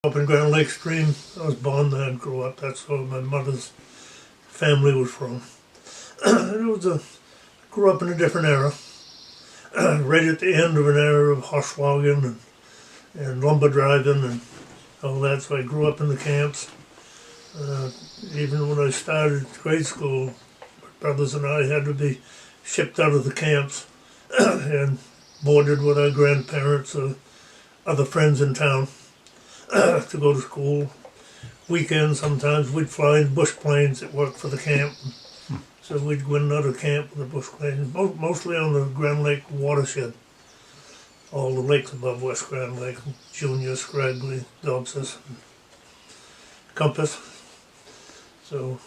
Up in Grand Lake Stream, I was born there and grew up. That's where my mother's family was from. Grew up in a different era, right at the end of an era of horse logging and lumber driving and all that. So I grew up in the camps. Even when I started grade school, my brothers and I had to be shipped out of the camps and boarded with our grandparents or other friends in town to go to school. Weekends sometimes we'd fly in bush planes that worked for the camp. So we'd go in another camp with the bush planes, mostly on the Grand Lake watershed. All the lakes above West Grand Lake, Junior, Scraggly, Dobson, Compass. So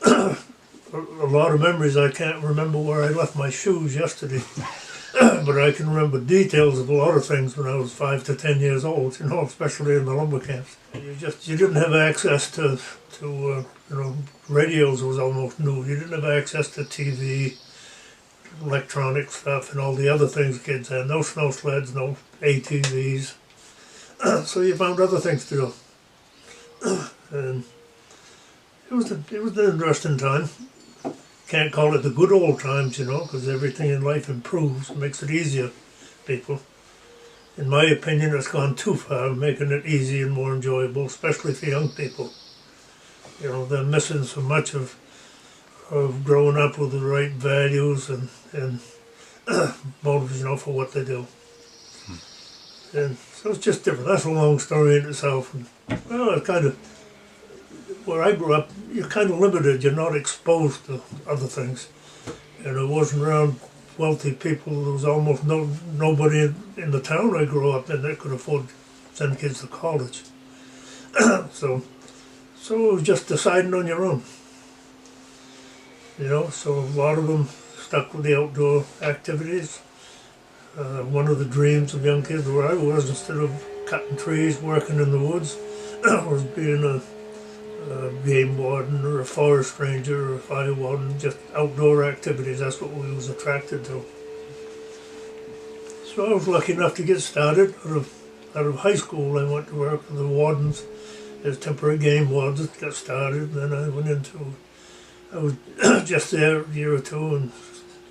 a lot of memories. I can't remember where I left my shoes yesterday. But I can remember details of a lot of things when I was 5 to 10 years old, especially in the lumber camps. You didn't have access to radios was almost new. You didn't have access to TV, electronic stuff, and all the other things kids had. No snow sleds, no ATVs. So you found other things to do. And it was an interesting time. Can't call it the good old times, because everything in life improves, makes it easier, people. In my opinion, it's gone too far, making it easy and more enjoyable, especially for young people. They're missing so much of growing up with the right values and motives, for what they do. And so it's just different. That's a long story in itself. And, it's kind of, where I grew up, you're kind of limited. You're not exposed to other things. And I wasn't around wealthy people. There was almost nobody in the town I grew up in that could afford to send kids to college. So it was just deciding on your own. So a lot of them stuck with the outdoor activities. One of the dreams of young kids where I was, instead of cutting trees, working in the woods, was being a game warden or a forest ranger or a fire warden, just outdoor activities. That's what we was attracted to. So I was lucky enough to get started. Out of high school, I went to work with the wardens as temporary game wardens, got started. Then I was just there a year or two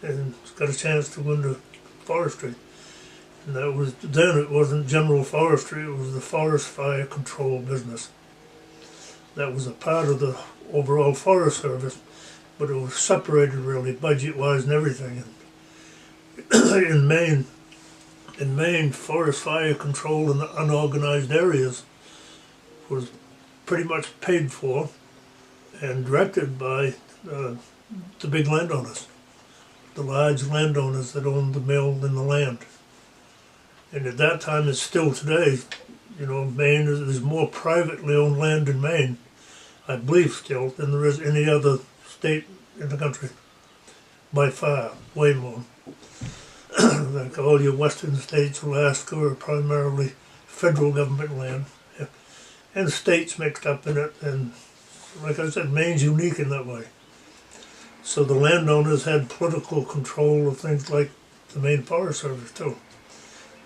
and got a chance to go into forestry. And then it wasn't general forestry, it was the forest fire control business. That was a part of the overall Forest Service, but it was separated really, budget-wise and everything. In Maine, forest fire control in the unorganized areas was pretty much paid for and directed by the big landowners, the large landowners that owned the mill and the land. And at that time, and still today, Maine, there's more privately owned land in Maine, I believe still, than there is any other state in the country. By far, way more. Like all your western states, Alaska, are primarily federal government land. Yeah. And states mixed up in it, and like I said, Maine's unique in that way. So the landowners had political control of things like the Maine Forest Service too,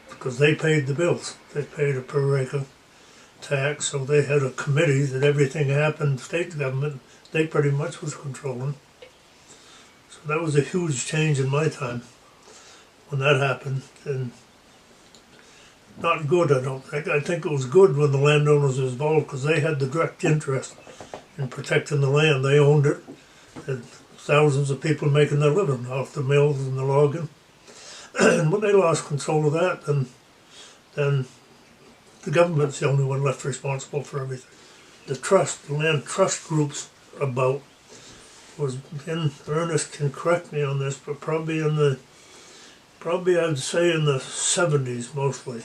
because they paid the bills. They paid a per acre tax, so they had a committee that everything happened, state government, they pretty much was controlling. So that was a huge change in my time when that happened, and not good, I don't think. I think it was good when the landowners were involved because they had the direct interest in protecting the land. They owned it, and thousands of people making their living off the mills and the logging. And when they lost control of that, then the government's the only one left responsible for everything. The land trust groups was in Ernest can correct me on this, but probably I'd say in the 70s mostly,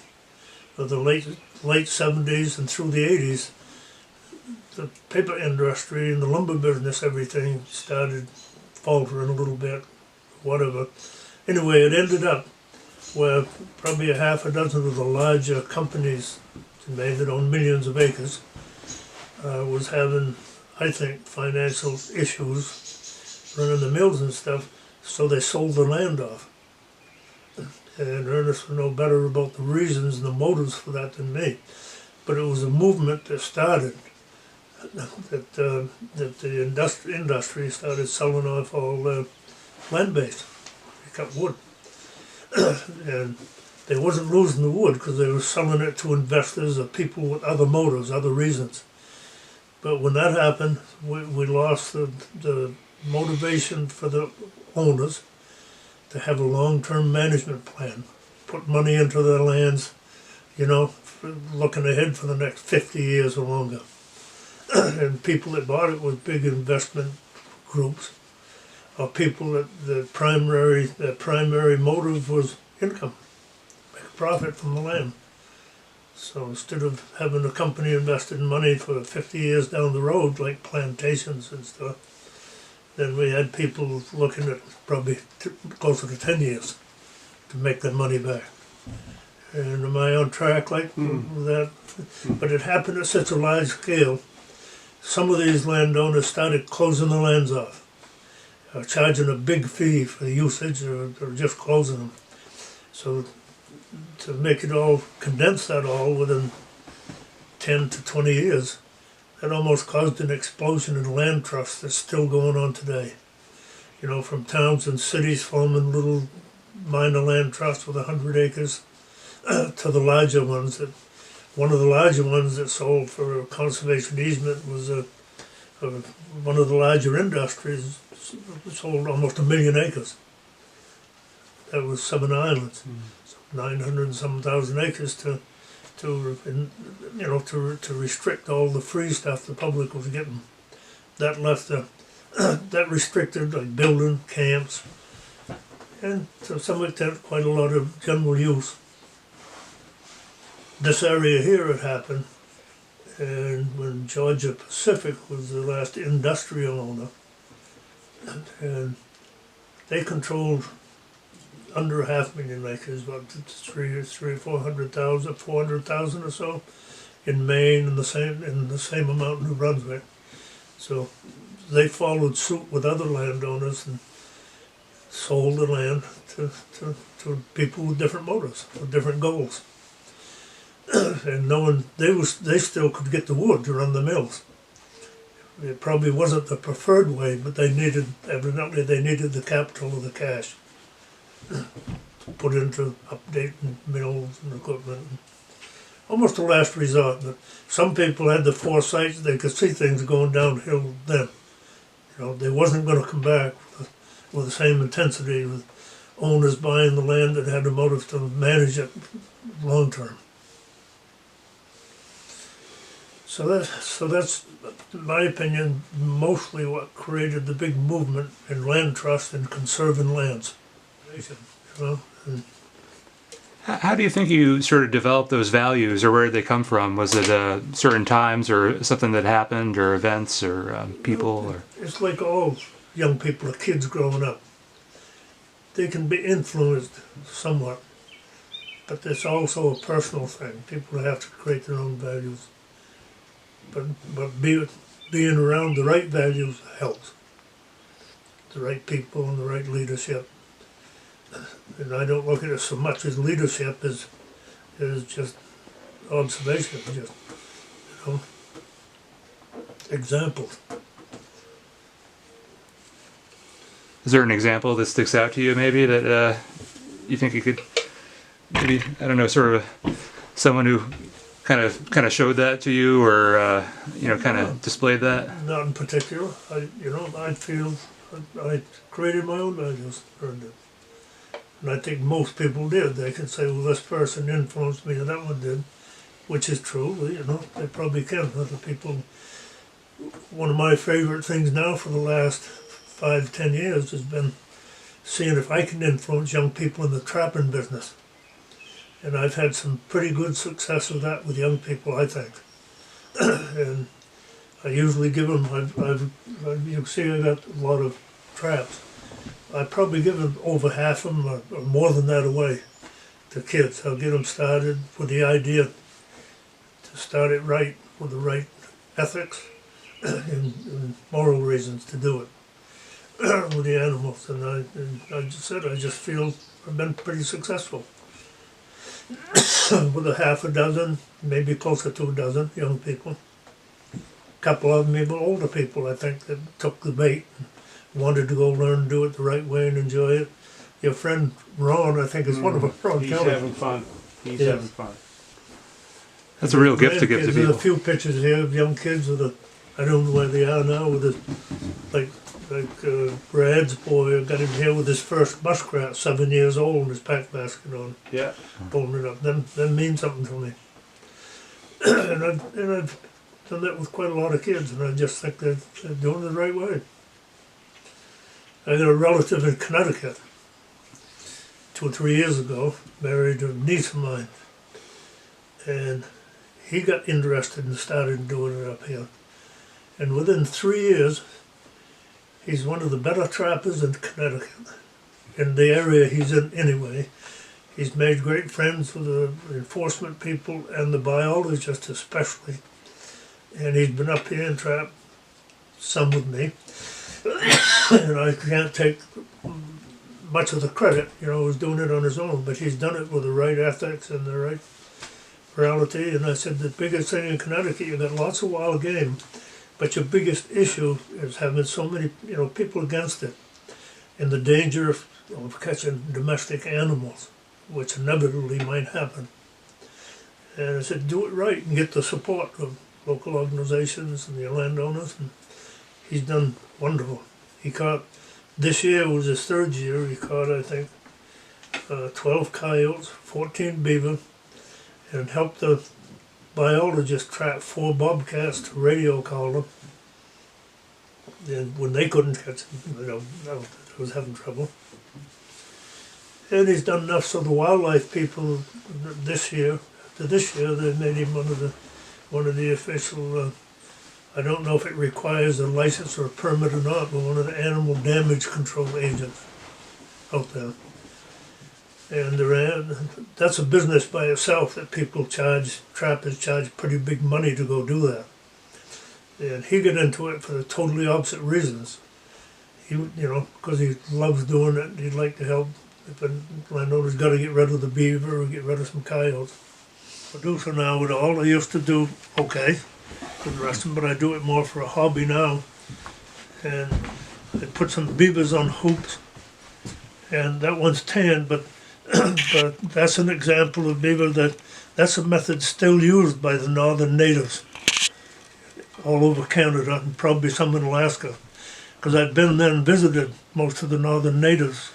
or the late 70s and through the 80s. The paper industry and the lumber business, everything started faltering a little bit, whatever. Anyway, it ended up where probably a half a dozen of the larger companies in Maine that own millions of acres was having, I think, financial issues running the mills and stuff, so they sold the land off. And Ernest would know better about the reasons and the motives for that than me. but it was a movement that started, that the industry started selling off all land base. They cut wood. And they wasn't losing the wood because they were selling it to investors or people with other motives, other reasons. But when that happened, we lost the motivation for the owners to have a long-term management plan, put money into their lands, you know, looking ahead for the next 50 years or longer. And people that bought it was big investment groups, or people that their primary motive was income, make a profit from the land. So instead of having a company invested in money for 50 years down the road, like plantations and stuff, then we had people looking at probably closer to 10 years to make their money back. And am I on track like that? But it happened at such a large scale. Some of these landowners started closing the lands off, or charging a big fee for the usage, or just closing them. So to make it all, condense that all within 10 to 20 years, that almost caused an explosion in land trusts that's still going on today. You know, from towns and cities forming little minor land trusts with 100 acres to the larger ones. That one of the larger ones that sold for a conservation easement was one of the larger industries sold almost 1 million acres. That was 7 islands, 900 and some thousand acres to restrict all the free stuff the public was getting. That left that restricted like building camps, and to some extent quite a lot of general use. This area here had happened, and when Georgia Pacific was the last industrial owner, and they controlled under 500,000 acres, about 400,000 or so in Maine, and the same amount in New Brunswick. So they followed suit with other landowners and sold the land to people with different motives, with different goals. And knowing they still could get the wood to run the mills. It probably wasn't the preferred way, but evidently they needed the capital or the cash to put into updating mills and equipment. Almost a last resort, but some people had the foresight, they could see things going downhill then. You know, they wasn't going to come back with the same intensity, with owners buying the land that had a motive to manage it long term. So that's, in my opinion, mostly what created the big movement in land trust and conserving lands. You know? How do you think you sort of developed those values, or where did they come from? Was it certain times, or something that happened, or events, or people? Or it's like all young people or kids growing up. They can be influenced somewhat, but it's also a personal thing. People have to create their own values. But being around the right values helps. The right people and the right leadership. And I don't look at it so much as leadership as just observation, just, examples. Is there an example that sticks out to you, maybe, that you think you could, maybe, I don't know, sort of someone who kind of showed that to you, or kind of displayed that? Not in particular. I feel I created my own values, and I think most people did. They can say, well, this person influenced me, and that one did, which is true. They probably can. Other people. One of my favorite things now for the last 5-10 years has been seeing if I can influence young people in the trapping business. And I've had some pretty good success with that with young people, I think. And I usually give them, you can see I got a lot of traps. I probably give them over half of them or more than that away to kids. I'll get them started with the idea to start it right, with the right ethics and moral reasons to do it with the animals. And I just feel I've been pretty successful. with a half a dozen, maybe closer to a dozen young people. A couple of them, even older people, I think, that took the bait and wanted to go learn and do it the right way and enjoy it. Your friend Ron, I think, is one of them. Ron He's Kelly. having fun. He's Yes. having fun. That's a real gift to give to There's people. a few pictures here of young kids with a, I don't know where they are now, with a, Brad's boy got him here with his first muskrat, 7 years old, and his pack basket on, Yeah. pulling it up. That means something to me. and I've done that with quite a lot of kids, and I just think they're doing it the right way. I got a relative in Connecticut 2 or 3 years ago, married a niece of mine, and he got interested and started doing it up here. And within 3 years, he's one of the better trappers in Connecticut, in the area he's in anyway. He's made great friends with the enforcement people and the biologists especially. And he's been up here and trapped some with me. And I can't take much of the credit, you know, he's doing it on his own, but he's done it with the right ethics and the right morality. And I said, the biggest thing in Connecticut, you've got lots of wild game, but your biggest issue is having so many, you know, people against it, and the danger of catching domestic animals, which inevitably might happen. And I said, do it right and get the support of local organizations and the landowners. And he's done wonderful. He caught, this year was his 3rd year, he caught, I think, 12 coyotes, 14 beaver, and helped the biologist trap 4 bobcats to radio call them. And when they couldn't catch them, you know, I was having trouble. And he's done enough so the wildlife people this year they made him one of the official, I don't know if it requires a license or a permit or not, but one of the animal damage control agents out there. And that's a business by itself that people trappers charge pretty big money to go do that. And he got into it for the totally opposite reasons. He, you know, because he loves doing it, he'd like to help. If a landowner's got to get rid of the beaver or get rid of some coyotes. Producer now with all I used to do, okay, for the rest of them, but I do it more for a hobby now. And I put some beavers on hoops, and that one's tan, but that's an example of beaver that's a method still used by the northern natives all over Canada and probably some in Alaska, because I've been there and visited most of the northern natives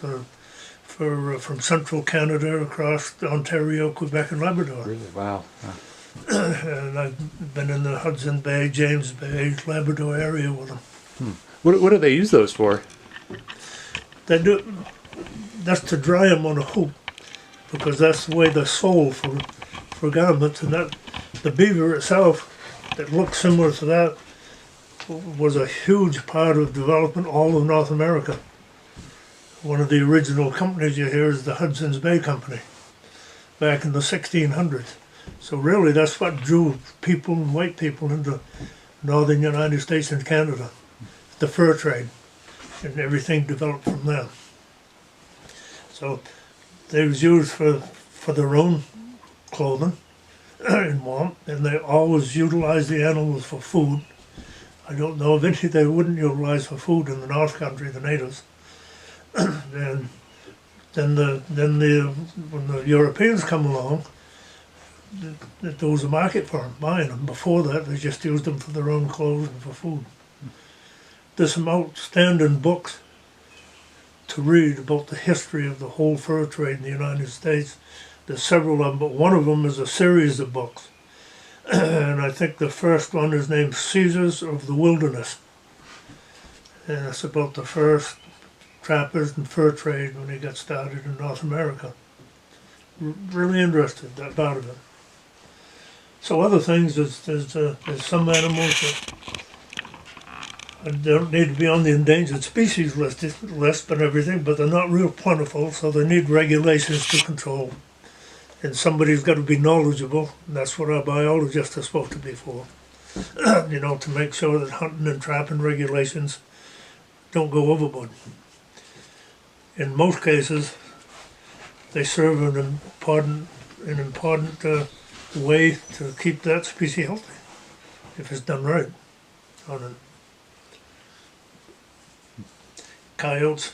from central Canada across Ontario, Quebec, and Labrador. Really? Wow. And I've been in the Hudson Bay, James Bay, Labrador area with them. What do they use those for? They do. That's to dry them on a hoop, because that's the way they're sold for garments. And that the beaver itself, that looks similar to that, was a huge part of development all of North America. One of the original companies you hear is the Hudson's Bay Company, back in the 1600s. So really, that's what drew people, white people, into northern United States and Canada, the fur trade, and everything developed from there. So they was used for their own clothing and warmth, and they always utilized the animals for food. I don't know of any they wouldn't utilize for food in the North Country, the natives. And then when the Europeans come along, there was a market for them, buying them. Before that, they just used them for their own clothes and for food. There's some outstanding books to read about the history of the whole fur trade in the United States. There's several of them, but one of them is a series of books. And I think the first one is named Caesars of the Wilderness. And it's about the first trappers and fur trade when they got started in North America. Really interested, that part of it. So other things, there's some animals that don't need to be on the endangered species list and everything, but they're not real plentiful, so they need regulations to control. And somebody's got to be knowledgeable, and that's what our biologists are supposed to be for. You know, to make sure that hunting and trapping regulations don't go overboard. In most cases, they serve an important an important way to keep that species healthy, if it's done right. On it. Coyotes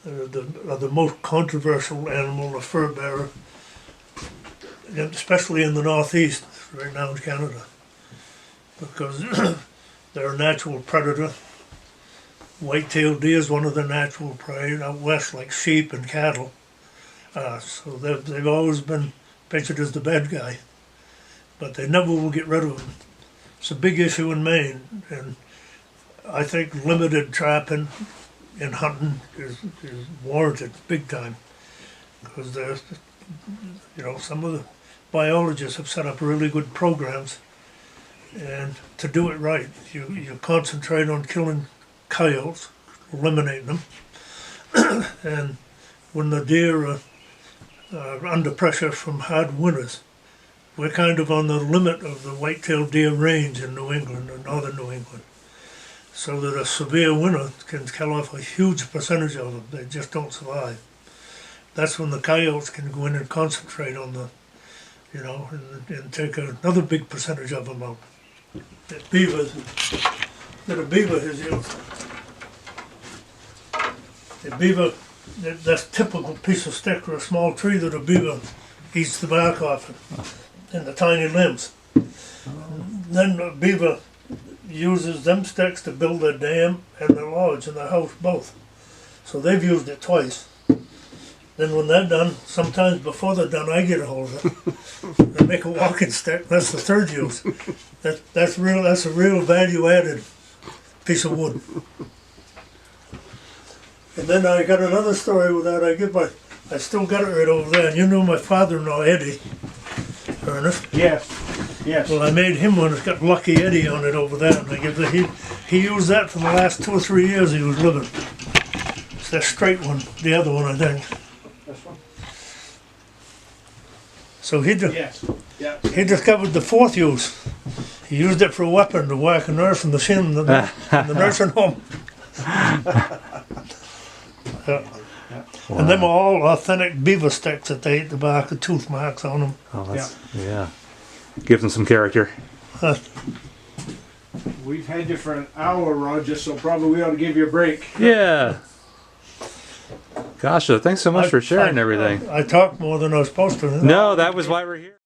are the most controversial animal, a fur bearer, especially in the northeast right now in Canada, because they're a natural predator. White-tailed deer is one of the natural prey out west, like sheep and cattle. So they've always been pictured as the bad guy, but they never will get rid of them. It's a big issue in Maine, and I think limited trapping and hunting is warranted big time, because there's, some of the biologists have set up really good programs, and to do it right, you concentrate on killing coyotes, eliminating them, and when the deer are under pressure from hard winters, we're kind of on the limit of the white-tailed deer range in New England or northern New England. So that a severe winter can kill off a huge percentage of them. They just don't survive. That's when the coyotes can go in and concentrate on the, and take another big percentage of them out. The beaver is used. The beaver, that's a typical piece of stick or a small tree that a beaver eats the bark off it, and the tiny limbs. Then the beaver uses them sticks to build their dam and their lodge and their house both. So they've used it twice. Then when they're done, sometimes before they're done, I get a hold of it. They make a walking stick. That's the third use. That's a real value-added piece of wood. And then I got another story with that. I still got it right over there. And you know my father-in-law, Eddie, Ernest? Yes. Yes. Well, I made him one. It's got Lucky Eddie on it over there. And he used that for the last 2 or 3 years he was living. It's that straight one, the other one, I think. This one? So Yes. he discovered the fourth use. He used it for a weapon to whack a nurse in the shin in the nursing home. Yeah. Wow. And them are all authentic beaver sticks that they ate the bark, the tooth marks on them. Oh, yeah. Gives them some character. We've had you for an hour, Roger, so probably we ought to give you a break. Yeah. Gosh, thanks so much for sharing everything. I talked more than I was supposed to. No, that was why we're here.